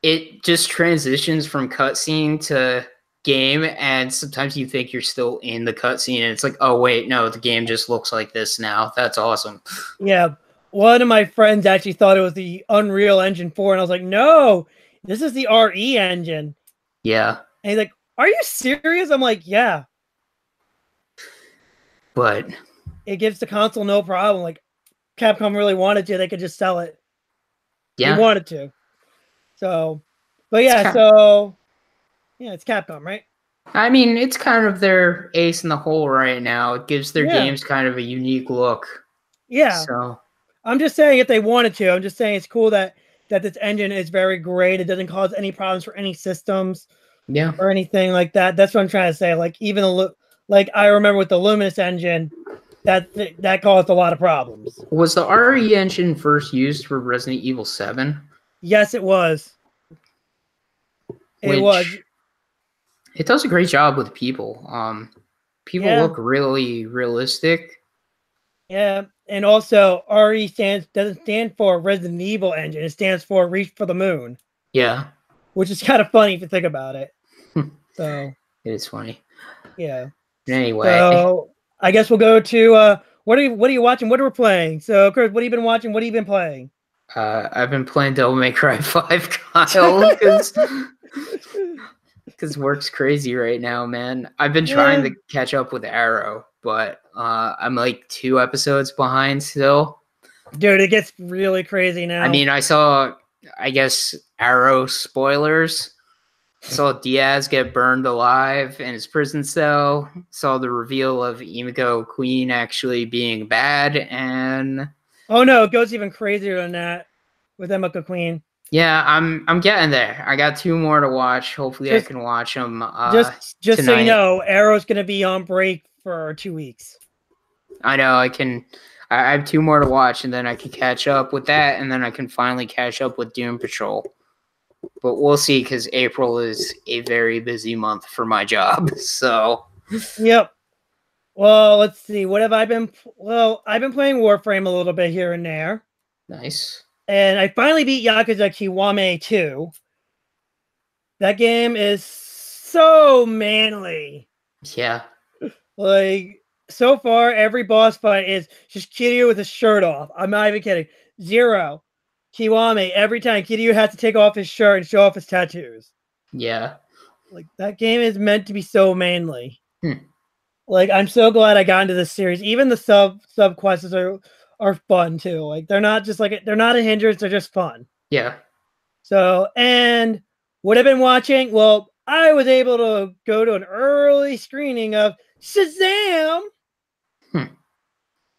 it just transitions from cutscene to game, and sometimes you think you're still in the cutscene, and it's like, oh wait, no, the game just looks like this now. That's awesome. Yeah. One of my friends actually thought it was the Unreal Engine 4, and I was like, no, this is the RE engine. Yeah. And he's like, are you serious? I'm like, yeah. But it gives the console no problem. Like Capcom really wanted to, they could just sell it. yeah. They wanted to. So, but yeah, so yeah, it's Capcom, right? I mean, it's kind of their ace in the hole right now. It gives their games kind of a unique look. Yeah. So I'm just saying if they wanted to, I'm just saying it's cool that this engine is very great. It doesn't cause any problems for any systems. Yeah. Or anything like that. That's what I'm trying to say. Like even like I remember with the Luminous engine, that caused a lot of problems. Was the RE engine first used for Resident Evil 7? Yes, it was. It was. It does a great job with people. People look really realistic. Yeah, and also RE doesn't stand for Resident Evil engine. It stands for Reach for the Moon. Yeah. Which is kind of funny if you think about it. So it is funny. Yeah. Anyway. So I guess we'll go to what are you watching? What are we playing? So Chris, what have you been watching? What have you been playing? I've been playing Devil May Cry 5, Kyle, because work's crazy right now, man. I've been trying to catch up with Arrow, but I'm like 2 episodes behind still. Dude, it gets really crazy now. I mean, I saw, I guess, Arrow spoilers. Saw Diaz get burned alive in his prison cell. Saw the reveal of Emiko Queen actually being bad, and oh no, it goes even crazier than that with Emiko Queen. Yeah, I'm getting there. I got 2 more to watch. Hopefully, I can watch them. Just tonight. So you know, Arrow's gonna be on break for 2 weeks. I know. I have 2 more to watch, and then I can catch up with that, and then I can finally catch up with Doom Patrol. But we'll see, because April is a very busy month for my job. So. Yep. Well, let's see. What have I been? Well, I've been playing Warframe a little bit here and there. Nice. And I finally beat Yakuza Kiwami 2. That game is so manly. Yeah. Like, so far, every boss fight is just Kiryu with his shirt off. I'm not even kidding. 0. Kiwami, every time Kiryu has to take off his shirt and show off his tattoos. Yeah. Like, that game is meant to be so manly. Like, I'm so glad I got into this series. Even the sub quests are fun too. Like they're not just like they're not a hindrance, they're just fun. Yeah. So, and what I've been watching, well, I was able to go to an early screening of Shazam.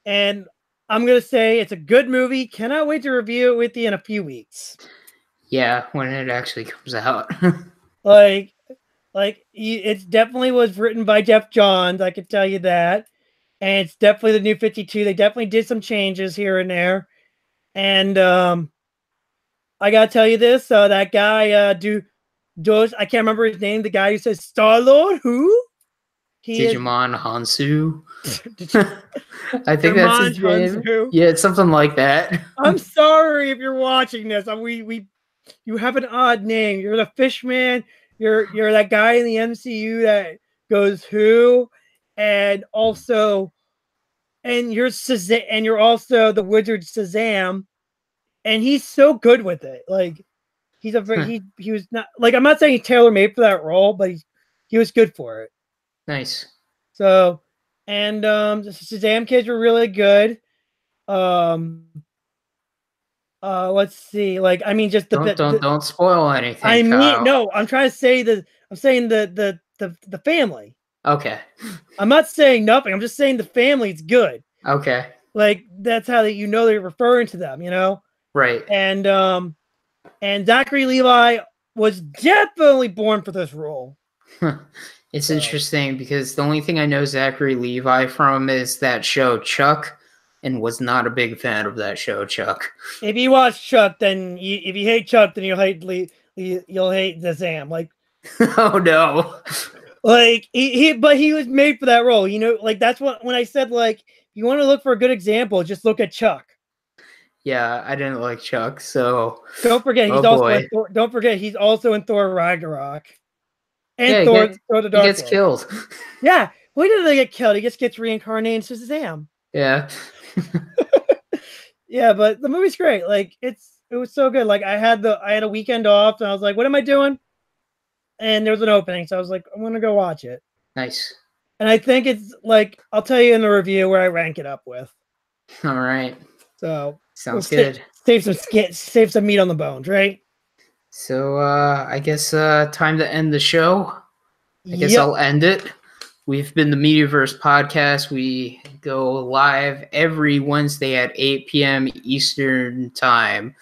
And I'm gonna say it's a good movie. Cannot wait to review it with you in a few weeks. Yeah, when it actually comes out. like it definitely was written by Jeff Johns, I can tell you that. And it's definitely the new 52. They definitely did some changes here and there. And I gotta tell you this, that guy I can't remember his name, the guy who says Star-Lord, who? Digimon Hansu. I think that's his name. Hansu. Yeah, it's something like that. I'm sorry if you're watching this. You have an odd name. You're the Fishman. You're that guy in the MCU that goes who, and also, and you're Shazam, and you're also the wizard Shazam, and he's so good with it. Like he's a very he was not like, I'm not saying he's tailor made for that role, but he was good for it. Nice. So, and the Shazam kids were really good. Let's see. Like, I mean, just don't spoil anything. I mean, no, I'm trying to say I'm saying the family. Okay. I'm not saying nothing. I'm just saying the family's good. Okay. Like that's how you know they're referring to them, you know? Right. And Zachary Levi was definitely born for this role. It's interesting because the only thing I know Zachary Levi from is that show Chuck, and was not a big fan of that show Chuck. If you watch Chuck, then if you hate Chuck, then you'll hate Zazam. Like, Oh no. like but he was made for that role. You know, like that's what when I said like you want to look for a good example, just look at Chuck. Yeah, I didn't like Chuck, so Don't forget he's oh also boy. in Thor, don't forget he's also in Thor Ragnarok. And Yeah, Thor the he Dark gets World. killed. Yeah. Why did they get killed? He just gets reincarnated into Shazam. Yeah. Yeah, but the movie's great. Like it was so good. Like I had a weekend off and I was like, what am I doing? And there was an opening, so I was like, I'm gonna go watch it. Nice. And I think it's like I'll tell you in the review where I rank it up with. All right. So Sounds good. Save some meat on the bones, right? So I guess time to end the show. I guess Yep. I'll end it. We've been the Mediaverse podcast. We go live every Wednesday at 8 p.m. Eastern time.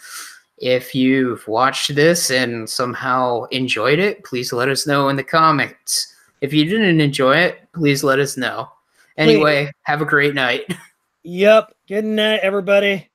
If you've watched this and somehow enjoyed it, please let us know in the comments. If you didn't enjoy it, please let us know. Anyway, have a great night. Yep. Good night, everybody.